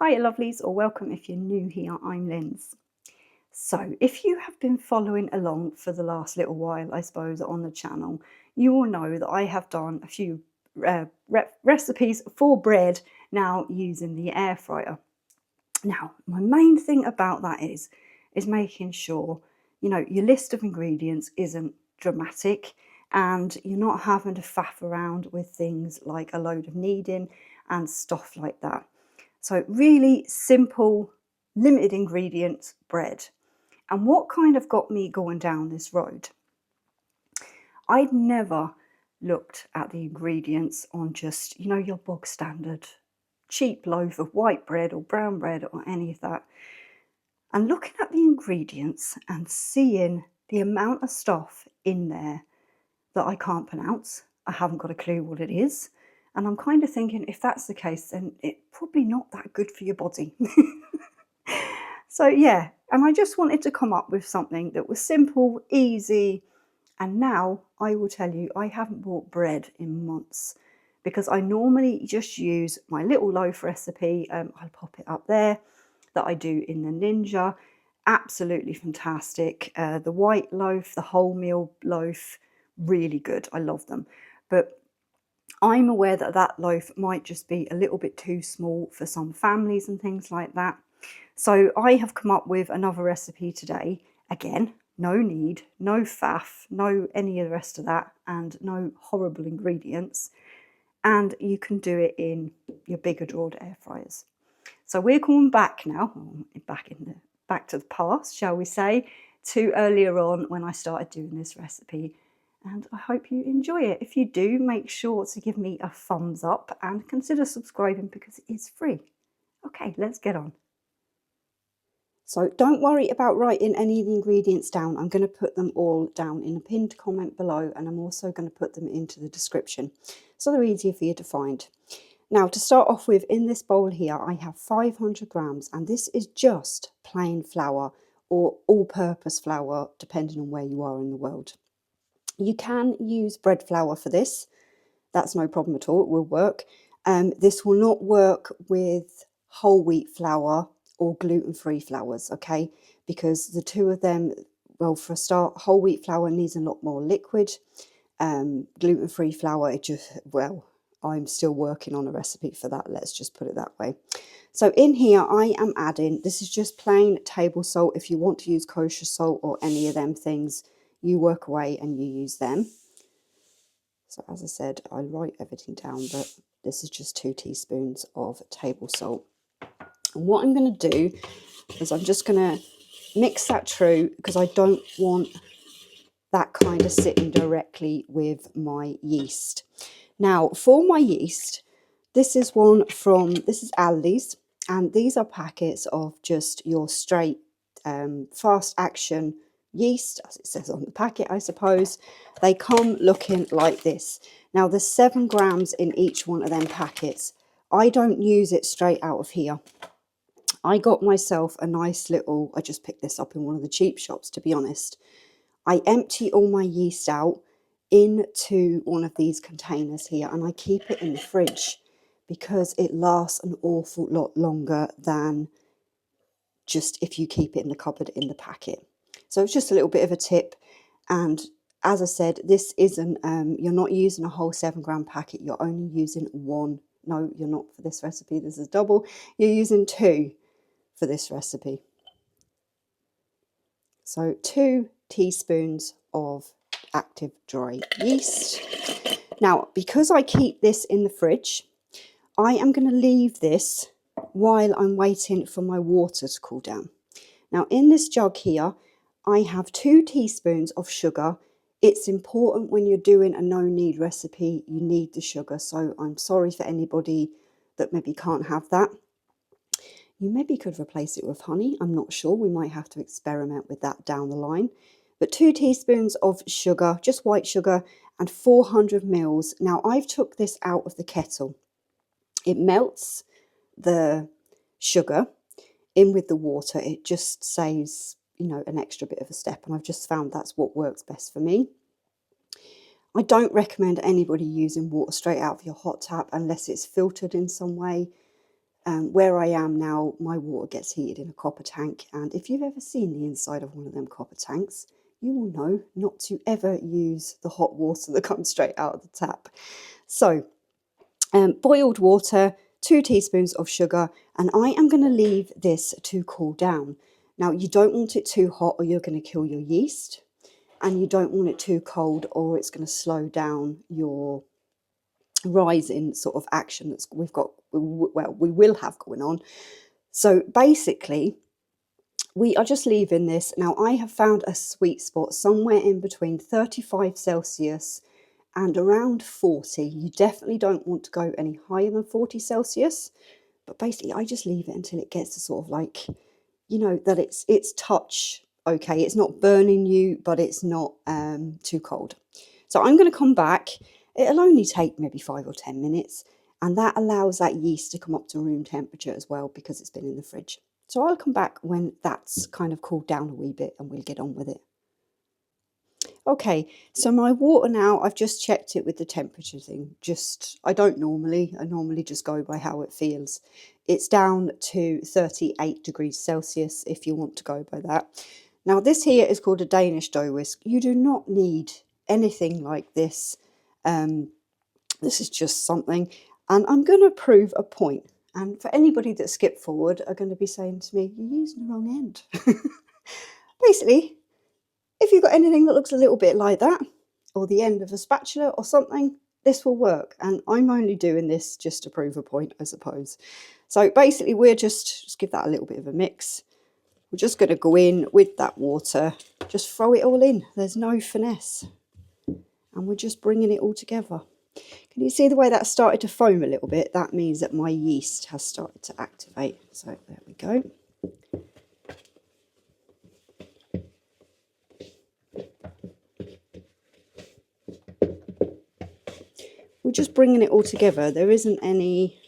Hiya lovelies, or welcome if you're new here, I'm Linz. So if you have been following along for the last little while, I suppose, on the channel, you will know that I have done a few recipes for bread now using the air fryer. Now, my main thing about that is making sure, your list of ingredients isn't dramatic and you're not having to faff around with things like a load of kneading and stuff like that. So really simple, limited ingredients bread. And what kind of got me going down this road? I'd never looked at the ingredients on just, your bog standard cheap loaf of white bread or brown bread or any of that. And looking at the ingredients and seeing the amount of stuff in there that I can't pronounce, I haven't got a clue what it is. And I'm kind of thinking, if that's the case, then it's probably not that good for your body. So yeah, and I just wanted to come up with something that was simple, easy. And now I will tell you, I haven't bought bread in months because I normally just use my little loaf recipe. I'll pop it up there, that I do in the Ninja. Absolutely fantastic. The white loaf, the wholemeal loaf, really good. I love them. But I'm aware that that loaf might just be a little bit too small for some families and things like that. So I have come up with another recipe today. Again, no knead, no faff, no any of the rest of that, and no horrible ingredients. And you can do it in your bigger drawed air fryers. So we're going back now, back to the past, shall we say, to earlier on when I started doing this recipe. And I hope you enjoy it. If you do, make sure to give me a thumbs up and consider subscribing because it is free. Okay, let's get on. So don't worry about writing any of the ingredients down. I'm going to put them all down in a pinned comment below, and I'm also going to put them into the description so they're easier for you to find. Now, to start off with, in this bowl here, I have 500 grams, and this is just plain flour or all-purpose flour, depending on where you are in the world. You can use bread flour for this. That's no problem at all. It will work. This will not work with whole wheat flour or gluten-free flours, okay? Because the two of them, well, for a start, whole wheat flour needs a lot more liquid. Gluten-free flour, I'm still working on a recipe for that. Let's just put it that way. So in here, I am adding, this is just plain table salt. If you want to use kosher salt or any of them things, you work away and you use them. So as I said, I write everything down, but this is just 2 teaspoons of table salt. And what I'm going to do is I'm just going to mix that through because I don't want that kind of sitting directly with my yeast. Now, for my yeast, this is Aldi's, and these are packets of just your straight fast action yeast, as it says on the packet, I suppose. They come looking like this. Now, there's 7 grams in each one of them packets. I don't use it straight out of here. I got myself a nice little, I just picked this up in one of the cheap shops, to be honest. I empty all my yeast out into one of these containers here, and I keep it in the fridge because it lasts an awful lot longer than just if you keep it in the cupboard in the packet. So it's just a little bit of a tip. And as I said, this isn't, you're not using a whole 7 gram packet. You're only using 1. No, you're not for this recipe. This is double. You're using 2 for this recipe. So 2 teaspoons of active dry yeast. Now, because I keep this in the fridge, I am going to leave this while I'm waiting for my water to cool down. Now, in this jug here, I have 2 teaspoons of sugar. It's important when you're doing a no-knead recipe, you need the sugar. So I'm sorry for anybody that maybe can't have that. You maybe could replace it with honey. I'm not sure. We might have to experiment with that down the line. But 2 teaspoons of sugar, just white sugar, and 400 mils. Now, I've took this out of the kettle. It melts the sugar in with the water. It just saves, an extra bit of a step. And I've just found that's what works best for me. I don't recommend anybody using water straight out of your hot tap unless it's filtered in some way. where I am now, my water gets heated in a copper tank, and if you've ever seen the inside of one of them copper tanks, you will know not to ever use the hot water that comes straight out of the tap. So boiled water, 2 teaspoons of sugar, and I am going to leave this to cool down. Now you don't want it too hot or you're going to kill your yeast, and you don't want it too cold or it's going to slow down your rising sort of action that we will have going on. So basically we are just leaving this. Now I have found a sweet spot somewhere in between 35 Celsius and around 40. You definitely don't want to go any higher than 40 Celsius, but basically I just leave it until it gets to sort of like, you know, that it's touch okay. It's not burning you, but it's not too cold. So I'm going to come back. It'll only take maybe 5 or 10 minutes, and that allows that yeast to come up to room temperature as well because it's been in the fridge. So I'll come back when that's kind of cooled down a wee bit and we'll get on with it. Okay, so my water now, I've just checked it with the temperature thing. I normally just go by how it feels. It's down to 38 degrees Celsius if you want to go by that. Now this here is called a Danish dough whisk. You do not need anything like this. This is just something, and I'm going to prove a point. And for anybody that skipped forward are going to be saying to me, you're using the wrong end. Basically, if you've got anything that looks a little bit like that, or the end of a spatula or something, this will work. And I'm only doing this just to prove a point, I suppose. So basically, we're just give that a little bit of a mix. We're just going to go in with that water, just throw it all in. There's no finesse. And we're just bringing it all together. Can you see the way that started to foam a little bit? That means that my yeast has started to activate. So there we go. We're just bringing it all together. There isn't any,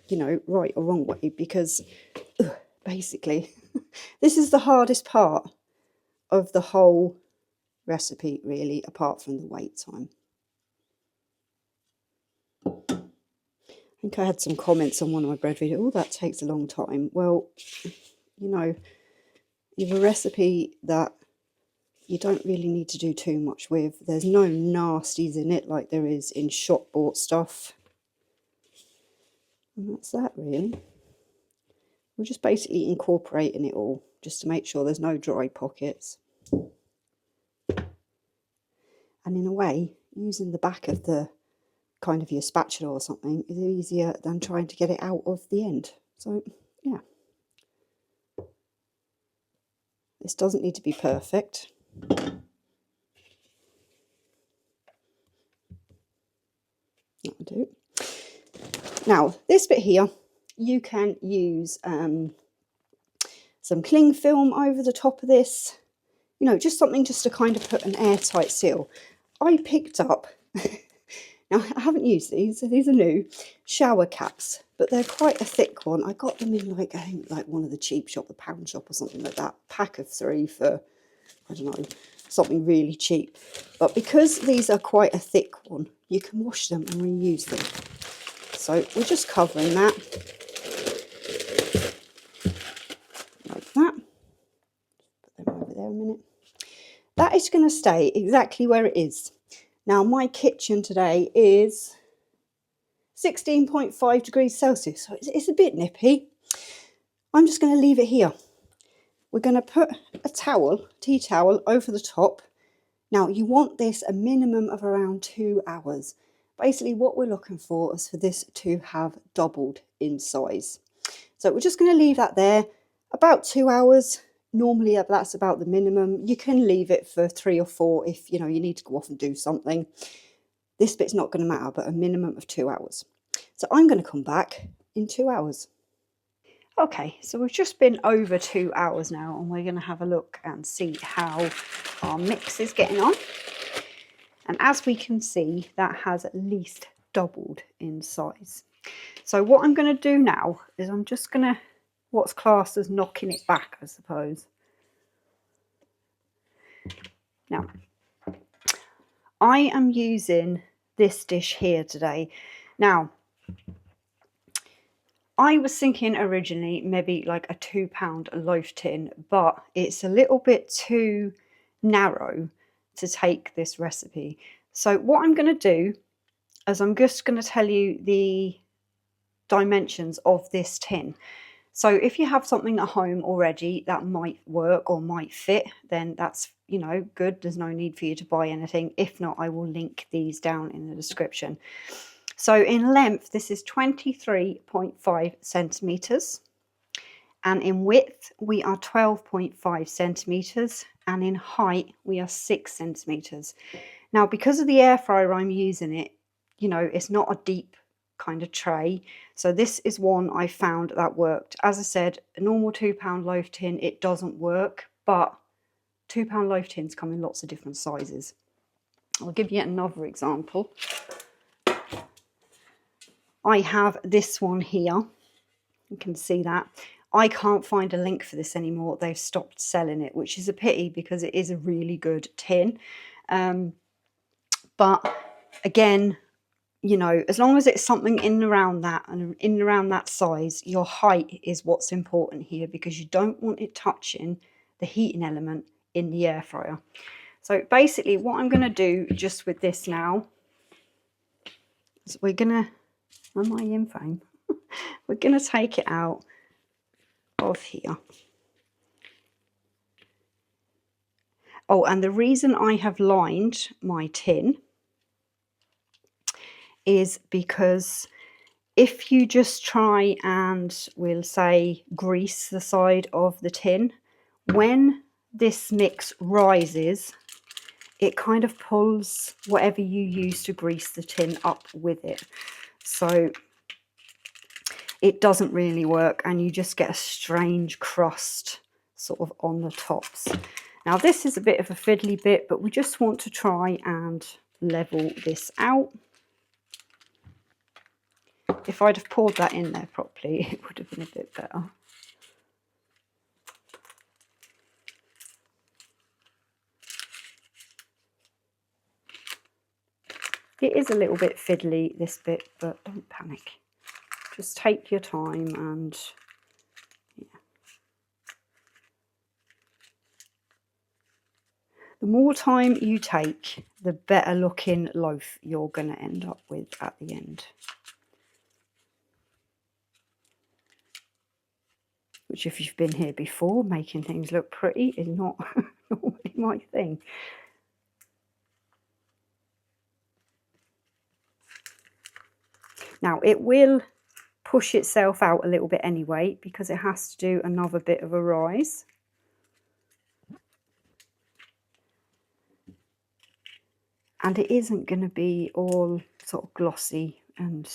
you know, right or wrong way, because basically this is the hardest part of the whole recipe, really, apart from the wait time. I think I had some comments on one of my bread videos. Oh, that takes a long time. Well, you know, you have a recipe that you don't really need to do too much with. There's no nasties in it like there is in shop bought stuff. And that's that, really. We're just basically incorporating it all just to make sure there's no dry pockets. And in a way, using the back of the kind of your spatula or something is easier than trying to get it out of the end. So, yeah. This doesn't need to be perfect. That'll do. Now, this bit here, you can use some cling film over the top of this. You know, just something just to kind of put an airtight seal. I picked up, now I haven't used these, so these are new, shower caps, but they're quite a thick one. I got them in like, I think like one of the cheap shop, the pound shop or something like that, pack of 3 for, I don't know, something really cheap. But because these are quite a thick one, you can wash them and reuse them. So we're just covering that like that. Put them over there a minute. That is going to stay exactly where it is. Now my kitchen today is 16.5 degrees Celsius, so it's a bit nippy. I'm just going to leave it here. We're going to put a towel, tea towel, over the top. Now you want this a minimum of around 2 hours. Basically what we're looking for is for this to have doubled in size. So we're just going to leave that there about 2 hours. Normally that's about the minimum. You can leave it for 3 or 4 if you know you need to go off and do something. This bit's not going to matter, but a minimum of 2 hours. So I'm going to come back in 2 hours. Okay, so we've just been over 2 hours now, and we're going to have a look and see how our mix is getting on. And as we can see, that has at least doubled in size. So what I'm going to do now is I'm just going to, what's classed as knocking it back, I suppose. Now, I am using this dish here today. Now, I was thinking originally maybe like a £2 loaf tin, but it's a little bit too narrow to take this recipe. So what I'm going to do is I'm just going to tell you the dimensions of this tin. So if you have something at home already that might work or might fit, then that's, you know, good. There's no need for you to buy anything. If not, I will link these down in the description. So in length, this is 23.5 centimeters. And in width, we are 12.5 centimeters. And in height, we are 6 centimeters. Now, because of the air fryer I'm using it, you know, it's not a deep kind of tray. So this is one I found that worked. As I said, a normal £2 loaf tin, it doesn't work, but £2 loaf tins come in lots of different sizes. I'll give you another example. I have this one here. You can see that. I can't find a link for this anymore. They've stopped selling it, which is a pity because it is a really good tin. But again, you know, as long as it's something in and around that and in and around that size, your height is what's important here, because you don't want it touching the heating element in the air fryer. So basically what I'm going to do just with this now is we're going to, am I in frame? We're going to take it out of here. Oh, and the reason I have lined my tin is because if you just try and, we'll say, grease the side of the tin, when this mix rises, it kind of pulls whatever you use to grease the tin up with it. So it doesn't really work, and you just get a strange crust sort of on the tops. Now this is a bit of a fiddly bit, but we just want to try and level this out. If I'd have poured that in there properly, it would have been a bit better. It is a little bit fiddly, this bit, but don't panic. Just take your time and yeah. The more time you take, the better looking loaf you're going to end up with at the end. Which, if you've been here before, making things look pretty is not normally my thing. Now it will push itself out a little bit anyway, because it has to do another bit of a rise. And it isn't going to be all sort of glossy and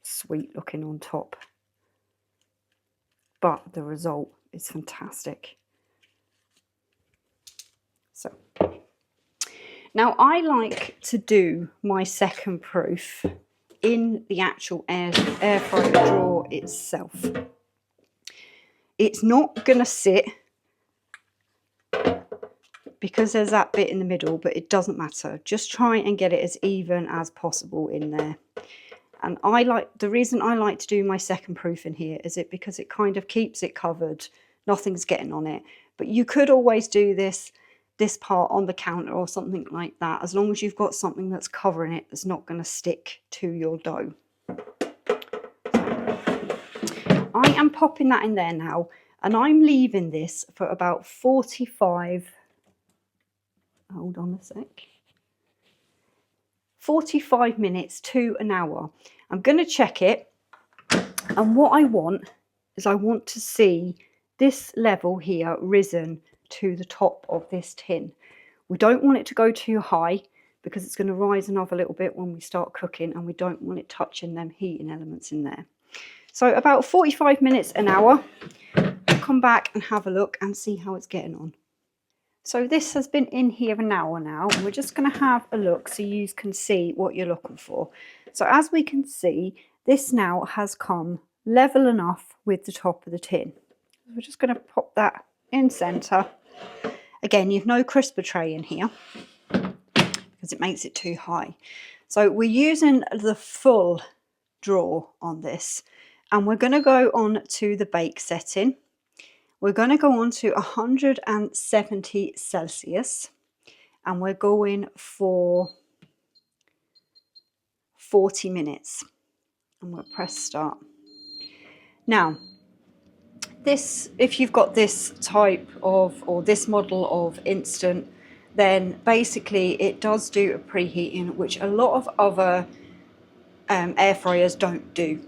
sweet looking on top, but the result is fantastic. So now I like to do my second proof in the actual air fryer drawer itself. It's not going to sit because there's that bit in the middle, but it doesn't matter. Just try and get it as even as possible in there. And the reason I like to do my second proof in here is because it kind of keeps it covered. Nothing's getting on it. But you could always do this part on the counter or something like that, as long as you've got something that's covering it that's not going to stick to your dough. I am popping that in there now, and I'm leaving this for about 45, hold on a sec, 45 minutes to an hour. I'm going to check it, and what I want is I want to see this level here risen to the top of this tin. We don't want it to go too high because it's going to rise another little bit when we start cooking, and we don't want it touching them heating elements in there. So about 45 minutes, an hour, I'll come back and have a look and see how it's getting on. So this has been in here an hour now, and we're just going to have a look so you can see what you're looking for. So as we can see, this now has come level enough with the top of the tin. We're just going to pop that in centre. Again, you've no crisper tray in here because it makes it too high. So we're using the full drawer on this. And we're going to go on to the bake setting. We're going to go on to 170 Celsius, and we're going for 40 minutes. And we'll press start. Now, this, if you've got this type of, or this model of instant, then basically it does do a preheating, which a lot of other air fryers don't do.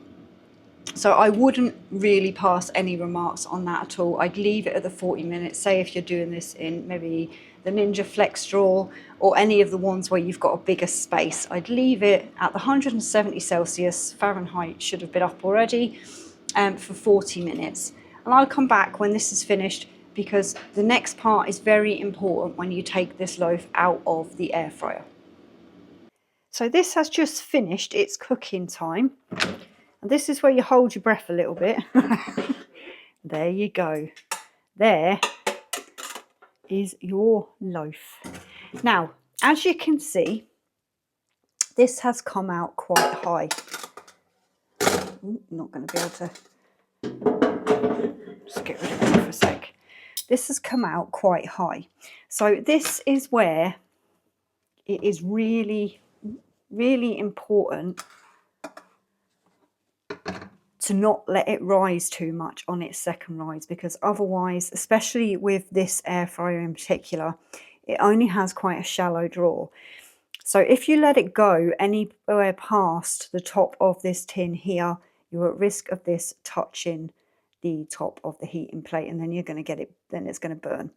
So I wouldn't really pass any remarks on that at all. I'd leave it at the 40 minutes. Say if you're doing this in maybe the Ninja Flex Drawer or any of the ones where you've got a bigger space, I'd leave it at the 170 Celsius, Fahrenheit should have been up already, for 40 minutes. And I'll come back when this is finished, because the next part is very important when you take this loaf out of the air fryer. So this has just finished its cooking time. And this is where you hold your breath a little bit. There you go. There is your loaf. Now, as you can see, this has come out quite high. Ooh, not going to be able to just get rid of it for a sec. This has come out quite high. So this is where it is really, really important to not let it rise too much on its second rise, because otherwise, especially with this air fryer in particular, it only has quite a shallow drawer. So if you let it go anywhere past the top of this tin here, you're at risk of this touching the top of the heating plate, and then you're going to get it, then it's going to burn.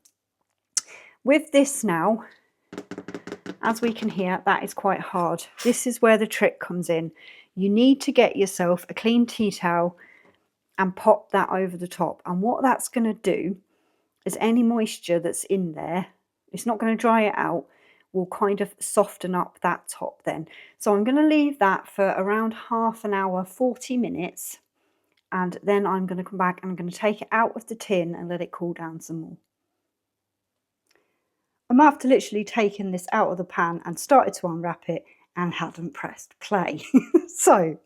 With this now, as we can hear, that is quite hard. This is where the trick comes in. You need to get yourself a clean tea towel and pop that over the top. And what that's going to do is any moisture that's in there, it's not going to dry it out, will kind of soften up that top then. So I'm going to leave that for around half an hour, 40 minutes. And then I'm going to come back and I'm going to take it out of the tin and let it cool down some more. I'm after literally taking this out of the pan and started to unwrap it and hadn't pressed play. So,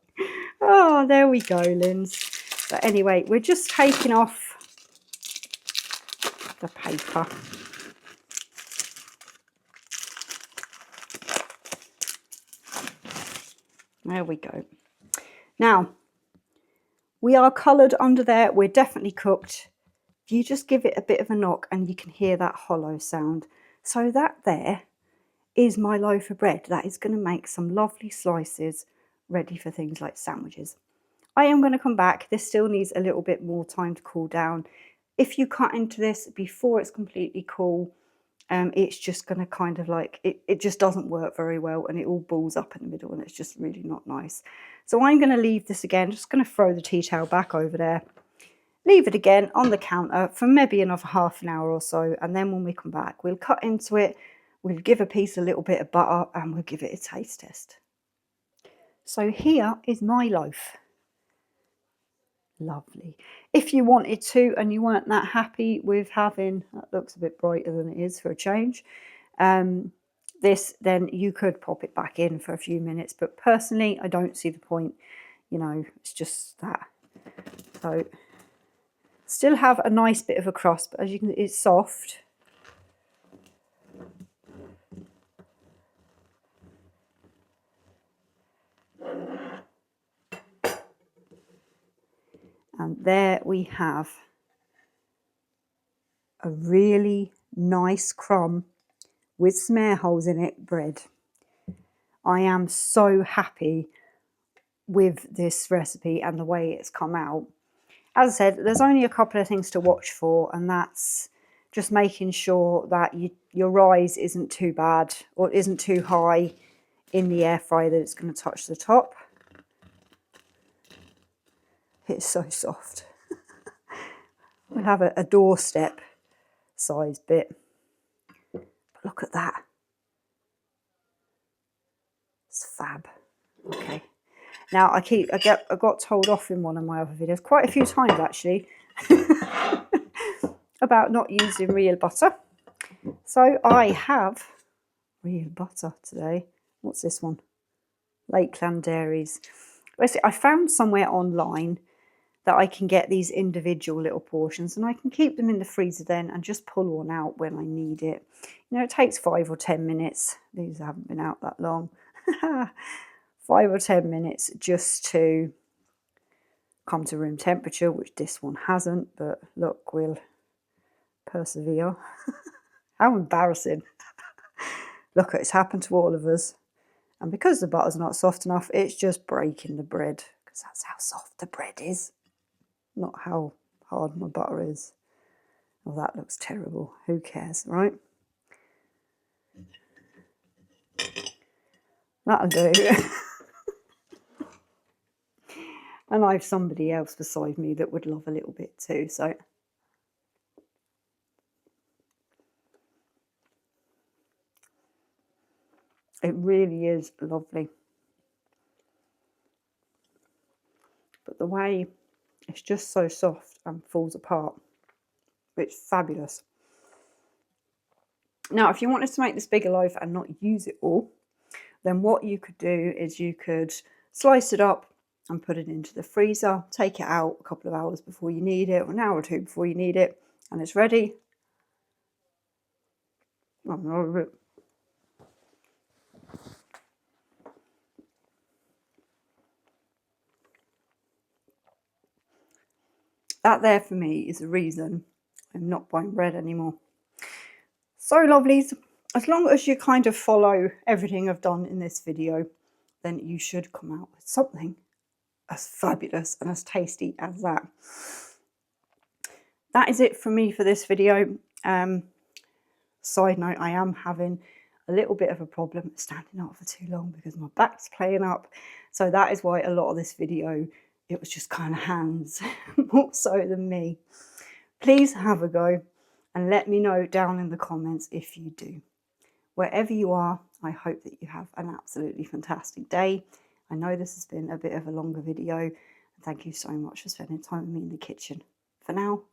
oh, there we go, Linz. But anyway, we're just taking off the paper. There we go. Now, we are coloured under there. We're definitely cooked. You just give it a bit of a knock and you can hear that hollow sound. So that there is my loaf of bread. That is going to make some lovely slices ready for things like sandwiches. I am going to come back. This still needs a little bit more time to cool down. If you cut into this before it's completely cool, it's just going to kind of like, it just doesn't work very well, and it all balls up in the middle and it's just really not nice. So I'm going to leave this again, just going to throw the tea towel back over there, leave it again on the counter for maybe another half an hour or so, and then when we come back, we'll cut into it, we'll give a piece a little bit of butter, and we'll give it a taste test. So here is my loaf. Lovely. If you wanted to and you weren't that happy with having, that looks a bit brighter than it is for a change, this, then you could pop it back in for a few minutes, but personally I don't see the point, you know, it's just that. So still have a nice bit of a crust, but as you can see, it's soft. And there we have a really nice crumb with some air holes in it bread. I am so happy with this recipe and the way it's come out. As I said, there's only a couple of things to watch for, and that's just making sure that your rise isn't too bad or isn't too high in the air fryer that it's going to touch the top. It's so soft. We'll have a doorstep size bit. But look at that. It's fab. Okay. Now I got told off in one of my other videos, quite a few times actually, about not using real butter. So I have real butter today. What's this one? Lakeland Dairies. Basically, I found somewhere online that I can get these individual little portions, and I can keep them in the freezer then and just pull one out when I need it. You know, it takes 5 or 10 minutes. These haven't been out that long. 5 or 10 minutes just to come to room temperature, which this one hasn't, but look, we'll persevere. How embarrassing. Look, it's happened to all of us. And because the butter's not soft enough, it's just breaking the bread, because that's how soft the bread is, not how hard my butter is. Oh, that looks terrible. Who cares, right? That'll do. And I have somebody else beside me that would love a little bit too, so. It really is lovely. But the way it's just so soft and falls apart, it's fabulous. Now, if you wanted to make this bigger loaf and not use it all, then what you could do is you could slice it up and put it into the freezer, take it out a couple of hours before you need it, or an hour or two before you need it, and it's ready. That there for me is the reason I'm not buying bread anymore. So lovelies, as long as you kind of follow everything I've done in this video, then you should come out with something as fabulous and as tasty as that. That is it from me for this video. Side note, I am having a little bit of a problem standing up for too long because my back's playing up. So that is why a lot of this video, it was just kind of hands more so than me. Please have a go and let me know down in the comments if you do. Wherever you are, I hope that you have an absolutely fantastic day. I know this has been a bit of a longer video. Thank you so much for spending time with me in the kitchen. For now,